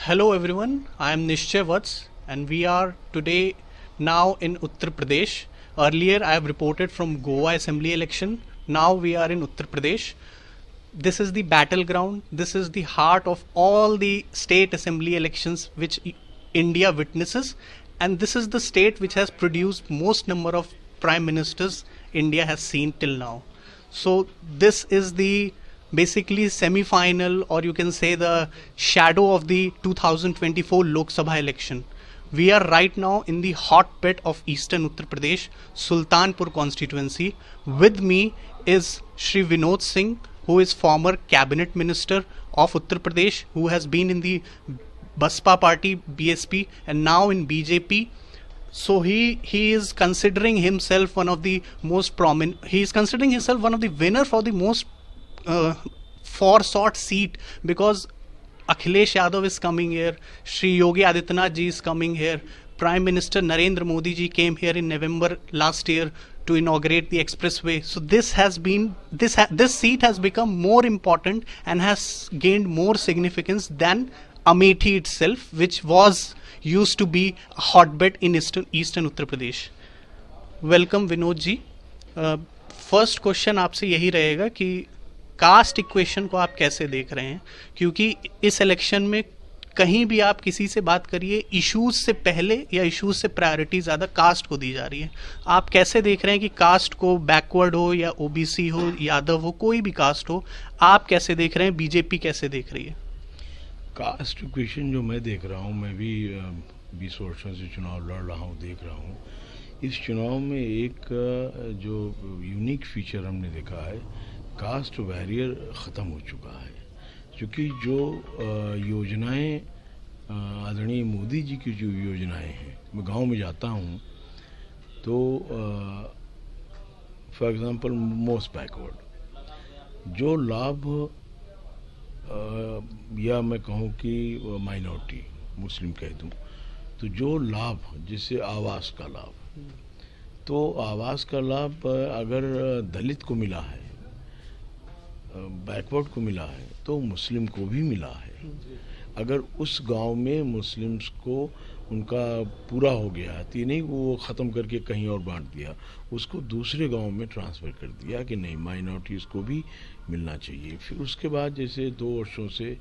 Hello everyone, I am Nishchay Vats and we are today now in Uttar Pradesh. Earlier I have reported from Goa Assembly election. Now we are in Uttar Pradesh. This is the battleground. This is the heart of all the state assembly elections which India witnesses, and this is the state which has produced most number of prime ministers India has seen till now. So this is the basically semi-final, or you can say the shadow of the 2024 Lok Sabha election. We are right now in the hotbed of Eastern Uttar Pradesh, Sultanpur constituency. With me is Shri Vinod Singh, who is former cabinet minister of Uttar Pradesh, who has been in the Baspa party, BSP, and now in BJP. So he is considering himself one of the most prominent. He is considering himself one of the winner for the most foresought seat, because Akhilesh Yadav is coming here, Shri Yogi Adityanath ji is coming here, Prime Minister Narendra Modi ji came here in November last year to inaugurate the expressway. So this seat has become more important and has gained more significance than Amethi itself, which used to be a hotbed in Eastern Uttar Pradesh. Welcome Vinod ji. First question आपसे यही रहेगा कि cast equation को आप कैसे देख रहे हैं, क्योंकि इस इलेक्शन में कहीं भी आप किसी से बात करिए, इश्यूज से पहले या इश्यूज से प्रायोरिटी ज़्यादा कास्ट को दी जा रही है. आप कैसे देख रहे हैं कि कास्ट को, बैकवर्ड हो या ओबीसी हो, यादव हो, कोई भी कास्ट हो, आप कैसे देख रहे हैं, बीजेपी कैसे देख रही है? कास्ट इक्वेशन जो मैं देख रहा हूँ, मैं भी 20 वर्षों से चुनाव लड़ रहा हूँ, देख रहा हूँ. इस चुनाव में एक जो यूनिक फीचर हमने देखा है, कास्ट बैरियर ख़त्म हो चुका है. क्योंकि जो योजनाएं आदरणीय मोदी जी की जो योजनाएं हैं, मैं गांव में जाता हूं तो फॉर एग्जांपल मोस्ट बैकवर्ड जो लाभ या मैं कहूं कि माइनॉरिटी मुस्लिम कह दूं, तो जो लाभ जैसे आवास का लाभ, तो आवास का लाभ अगर दलित को मिला है, बैकवर्ड को मिला है, तो मुस्लिम को भी मिला है. अगर उस गांव में मुस्लिम्स को उनका पूरा हो गया है तो नहीं वो ख़त्म करके कहीं और बांट दिया, उसको दूसरे गांव में ट्रांसफ़र कर दिया कि नहीं माइनॉरिटीज़ को भी मिलना चाहिए. फिर उसके बाद जैसे 2 वर्षों से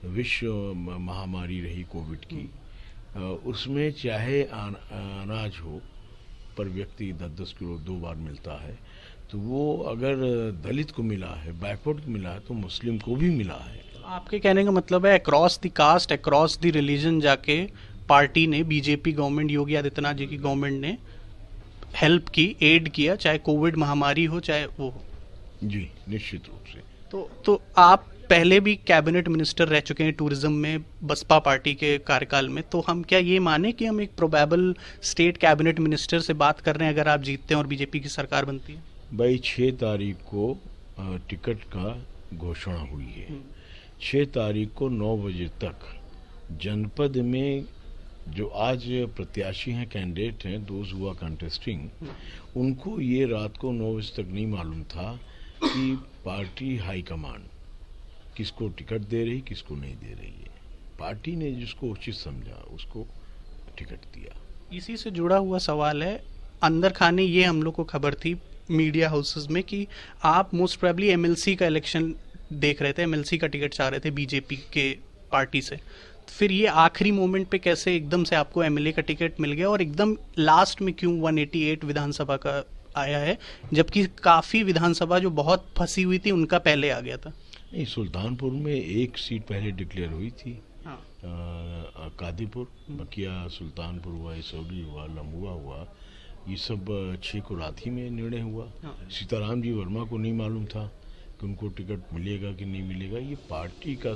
विश्व महामारी रही कोविड की, उसमें चाहे अनाज हो पर व्यक्ति 10-10 किलो 2 बार मिलता है, तो वो अगर दलित को मिला है, बैकवर्ड को मिला है, तो मुस्लिम को भी मिला है. आपके कहने का मतलब है across the caste, across the religion जाके पार्टी ने, बीजेपी गवर्नमेंट, योगी आदित्यनाथ जी की गवर्नमेंट ने हेल्प की, एड किया, चाहे कोविड महामारी हो चाहे वो हो. जी निश्चित रूप से. तो आप पहले भी कैबिनेट मिनिस्टर रह चुके हैं टूरिज्म में, बसपा पार्टी के कार्यकाल में, तो हम क्या ये माने कि हम एक प्रोबेबल स्टेट कैबिनेट मिनिस्टर से बात कर रहे हैं अगर आप जीतते हैं और बीजेपी की सरकार बनती है? भाई 6 तारीख को टिकट का घोषणा हुई है. 6 तारीख को 9 बजे तक जनपद में जो आज प्रत्याशी हैं, कैंडिडेट हैं, दोज हुआ कंटेस्टिंग, उनको ये रात को 9 बजे तक नहीं मालूम था कि पार्टी हाईकमांड किसको टिकट दे रही, किसको नहीं दे रही है. पार्टी ने जिसको उचित समझा उसको टिकट दिया. इसी से जुड़ा हुआ सवाल है, अंदर खाने ये हम लोग को खबर थी मीडिया हाउसेस में कि आप मोस्ट प्रोबेबली एमएलसी का इलेक्शन देख रहे थे, एमएलसी का टिकट चाह रहे थे बीजेपी के पार्टी से. फिर ये आखिरी मोमेंट पे कैसे एकदम से आपको एमएलए का टिकट मिल गया, और एकदम लास्ट में क्यों 188 विधानसभा का आया है, जबकि काफ़ी विधानसभा जो बहुत फंसी हुई थी उनका पहले आ गया था? नहीं, सुल्तानपुर में एक सीट पहले डिक्लेयर हुई थी. हाँ. कादीपुर, बकिया, सुल्तानपुर हुआ, इसौली हुआ, लम्बुआ हुआ, ये सब 6 को रात ही में निर्णय हुआ. हाँ. सीताराम जी वर्मा को नहीं मालूम था कि उनको टिकट मिलेगा कि नहीं मिलेगा. ये पार्टी का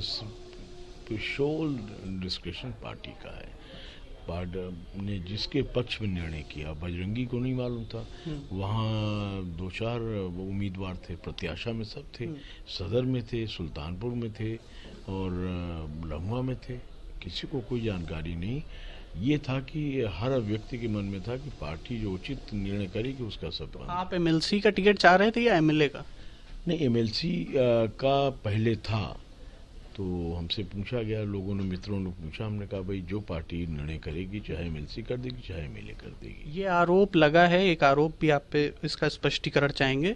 सोल डिस्क्रिप्शन पार्टी का है. पार्टी ने जिसके पक्ष में निर्णय किया, बजरंगी को नहीं मालूम था. वहाँ 2-4 उम्मीदवार थे, प्रत्याशा में सब थे, सदर में थे, सुल्तानपुर में थे और लम्बुआ में थे. किसी को कोई जानकारी नहीं. ये था कि हर व्यक्ति के मन में था कि पार्टी जो उचित निर्णय करेगी उसका सब. आप एमएलसी का टिकट चाह रहे थे या एमएलए का? नहीं, एमएलसी का पहले था तो हमसे पूछा गया, लोगों ने, मित्रों ने पूछा, हमने कहा भाई जो पार्टी निर्णय करेगी, चाहे एमएलसी कर देगी चाहे एमएलए कर देगी। ये आरोप लगा है, एक आरोप भी आप पे इसका स्पष्टीकरण चाहेंगे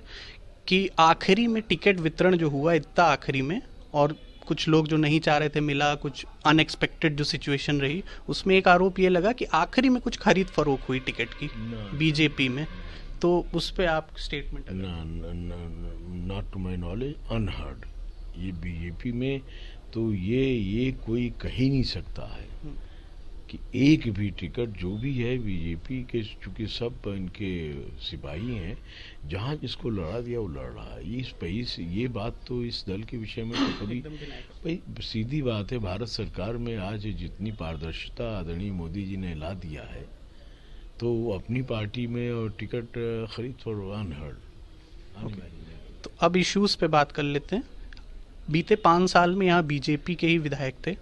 कि आखिरी में टिकट वितरण जो हुआ इतना आखिरी में, और कुछ लोग जो नहीं चाह रहे थे मिला, कुछ अनएक्सपेक्टेड जो सिचुएशन रही, उसमें एक आरोप ये लगा कि आखिरी में कुछ खरीद फरोख्त हुई टिकट की बीजेपी में। तो उस पे आप statement. Not to my knowledge, unheard. ये बीजेपी में तो ये कोई कह ही नहीं सकता है कि एक भी टिकट जो भी है बीजेपी के, चूंकि सब इनके सिपाही हैं, जहाँ जिसको लड़ा दिया वो लड़ रहा है। ये बात तो इस दल के विषय में तो कभी भाई सीधी बात है, भारत सरकार में आज जितनी पारदर्शिता आदरणीय मोदी जी ने ला दिया है, तो अपनी पार्टी में और टिकट खरीद फॉर अनहर्ड। तो अब इश्यूज पे बात कर लेते हैं। बीते 5 साल में यहाँ बीजेपी के ही विधायक थे।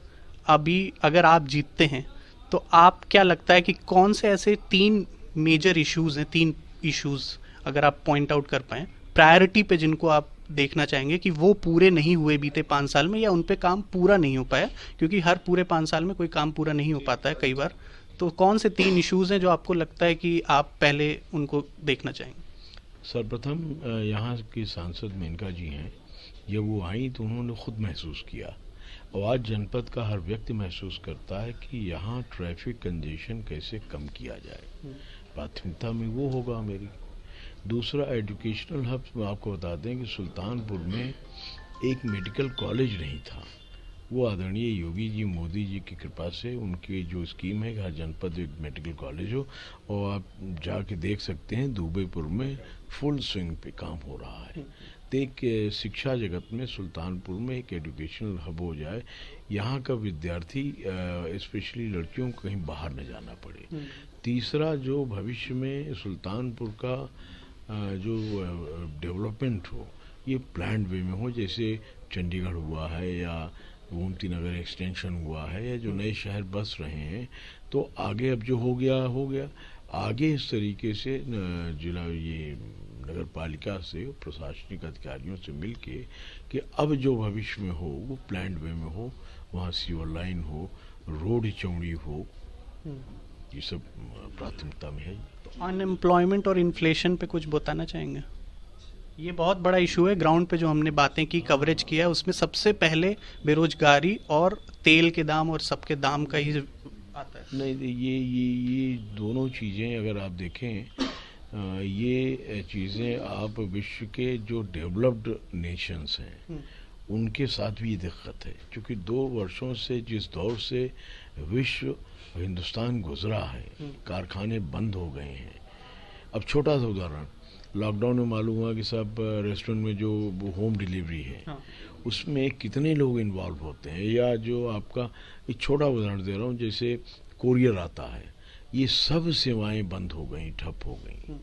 अभी अगर आप जीतते हैं तो आप क्या लगता है कि कौन से ऐसे 3 मेजर इश्यूज हैं, 3 इश्यूज अगर आप पॉइंट आउट कर पाएं प्रायोरिटी पे, जिनको आप देखना चाहेंगे कि वो पूरे नहीं हुए बीते 5 साल में, या उन पे काम पूरा नहीं हो पाया, क्योंकि हर पूरे 5 साल में कोई काम पूरा नहीं हो पाता है कई बार। तो कौन से 3 इश्यूज हैं जो आपको लगता है कि आप पहले उनको देखना चाहेंगे? सर्वप्रथम यहाँ की सांसद मेनका जी हैं, जब वो आई तो उन्होंने खुद महसूस किया, और आज जनपद का हर व्यक्ति महसूस करता है कि यहाँ ट्रैफिक कंजेशन कैसे कम किया जाए। प्राथमिकता में वो होगा मेरी। दूसरा, एजुकेशनल हब। आपको बता दें कि सुल्तानपुर में एक मेडिकल कॉलेज नहीं था। वो आदरणीय योगी जी, मोदी जी की कृपा से उनकी जो स्कीम है कि हर जनपद एक मेडिकल कॉलेज हो, और आप जाके देख सकते हैं दुबईपुर में फुल स्विंग पे काम हो रहा है। तो एक शिक्षा जगत में सुल्तानपुर में एक एजुकेशनल हब हो जाए, यहाँ का विद्यार्थी स्पेशली लड़कियों को कहीं बाहर न जाना पड़े। तीसरा, जो भविष्य में सुल्तानपुर का जो डेवलपमेंट हो, ये प्लान्ड वे में हो, जैसे चंडीगढ़ हुआ है या गोमती नगर एक्सटेंशन हुआ है, या जो नए शहर बस रहे हैं। तो आगे अब जो हो गया आगे इस तरीके से जिला ये नगर पालिका से, प्रशासनिक अधिकारियों से मिलके कि अब जो भविष्य में हो वो प्लान्ड वे में हो, वहाँ सीवर लाइन हो, रोड चौड़ी हो, ये सब प्राथमिकता में है। अनएम्प्लॉयमेंट और इन्फ्लेशन पे कुछ बताना चाहेंगे? ये बहुत बड़ा इशू है। ग्राउंड पे जो हमने बातें की, कवरेज किया, उसमें सबसे पहले बेरोजगारी और तेल के दाम और सबके दाम का ही आता है। नहीं, ये दोनों चीज़ें अगर आप देखें, ये चीज़ें आप विश्व के जो डेवलप्ड नेशंस हैं उनके साथ भी ये दिक्कत है, क्योंकि 2 वर्षों से जिस दौर से विश्व हिंदुस्तान गुजरा है, कारखाने बंद हो गए हैं। अब छोटा सा उदाहरण, लॉकडाउन में मालूम हुआ कि सब रेस्टोरेंट में जो होम डिलीवरी है, उसमें कितने लोग इन्वॉल्व होते हैं। या जो आपका एक छोटा उदाहरण दे रहा हूँ, जैसे कोरियर आता है, ये सब सेवाएं बंद हो गई, ठप हो गई।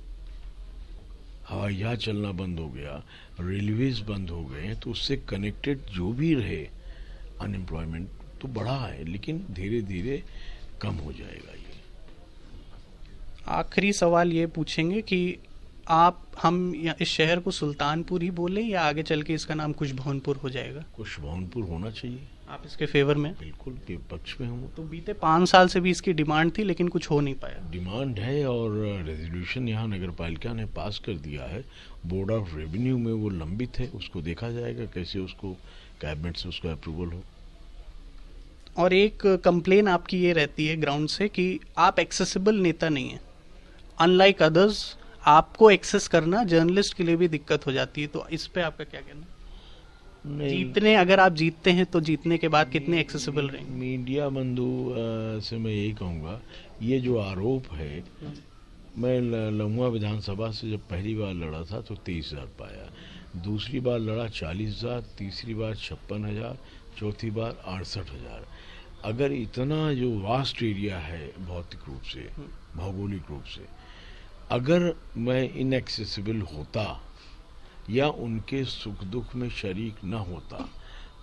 हवाई जहाज चलना बंद हो गया, रेलवेज बंद हो गए, तो उससे कनेक्टेड जो भी रहे, अनएम्प्लॉयमेंट तो बढ़ा है, लेकिन धीरे धीरे कम हो जाएगा। ये आखिरी सवाल ये पूछेंगे कि हम इस शहर को सुल्तानपुर ही बोले, या आगे चल के इसका नाम कुशभवनपुर हो जाएगा? कुशभवनपुर होना चाहिए। आप इसके फेवर में? बिल्कुल के पक्ष में हूँ। तो बीते 5 साल से भी इसकी डिमांड थी, लेकिन कुछ हो नहीं पाया। डिमांड है, और रेजोल्यूशन यहाँ नगर पालिका ने पास कर दिया है। बोर्ड ऑफ रेवेन्यू में वो लंबित है, उसको देखा जाएगा कैसे उसको कैबिनेट से उसका अप्रूवल हो। और एक कंप्लेन आपकी ये रहती है ग्राउंड से कि आप एक्सेसिबल नेता नहीं हैं। अनलाइक अदर्स, आपको एक्सेस करना जर्नलिस्ट के लिए भी दिक्कत हो जाती है। तो इस पे आपका क्या कहना है? अगर आप जीतते हैं तो जीतने के बाद कितने एक्सेसिबल रहेंगे? मीडिया बंधु से मैं यही कहूँगा, ये जो आरोप है, मैं लम्हुआ विधानसभा से जब पहली बार लड़ा था तो 23,000 पाया, दूसरी बार लड़ा 40,000, तीसरी बार 56,000, चौथी बार 68,000। अगर इतना जो वास्ट एरिया है भौतिक रूप से, भौगोलिक रूप से, अगर मैं इनएक्सेसिबल होता या उनके सुख दुख में शरीक न होता,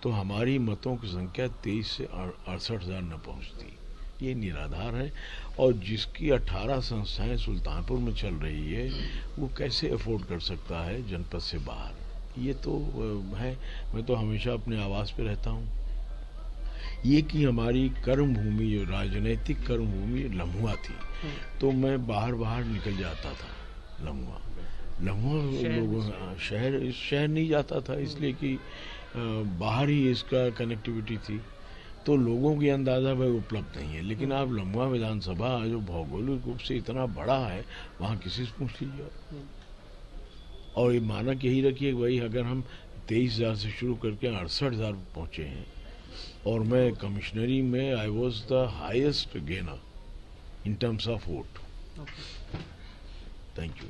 तो हमारी मतों की संख्या 23 से 68,000 न पहुंचती। ये निराधार है, और जिसकी 18 संस्थाएं सुल्तानपुर में चल रही है, वो कैसे अफोर्ड कर सकता है जनपद से बाहर? ये तो है। मैं तो हमेशा अपने आवास पे रहता हूँ। ये कि हमारी कर्म भूमि, जो राजनीतिक कर्म भूमि लम्हुआ थी, तो मैं बाहर निकल जाता था। लम्हुआ लोगों शहर नहीं जाता था, इसलिए कि बाहर ही इसका कनेक्टिविटी थी, तो लोगों की अंदाज़ा भाई उपलब्ध नहीं है। लेकिन आप लम्हुआ विधानसभा जो भौगोलिक रूप से इतना बड़ा है, वहाँ किसी से पूछ लीजिए। और ये मानक यही रखिए कि भाई अगर हम 23,000 से शुरू करके 68,000 पहुँचे हैं, और मैं कमिश्नरी में I was the highest gainer in terms of vote. Thank you.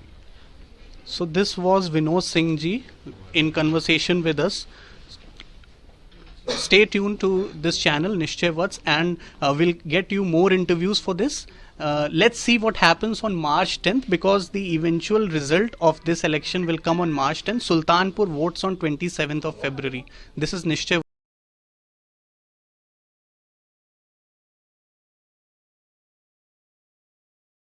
So this was Vinod Singh ji in conversation with us. Stay tuned to this channel Nishchay Vats, and we'll get you more interviews for this. Let's see what happens on March 10th, because the eventual result of this election will come on March 10th. Sultanpur votes on 27th of February. This is Nishchay.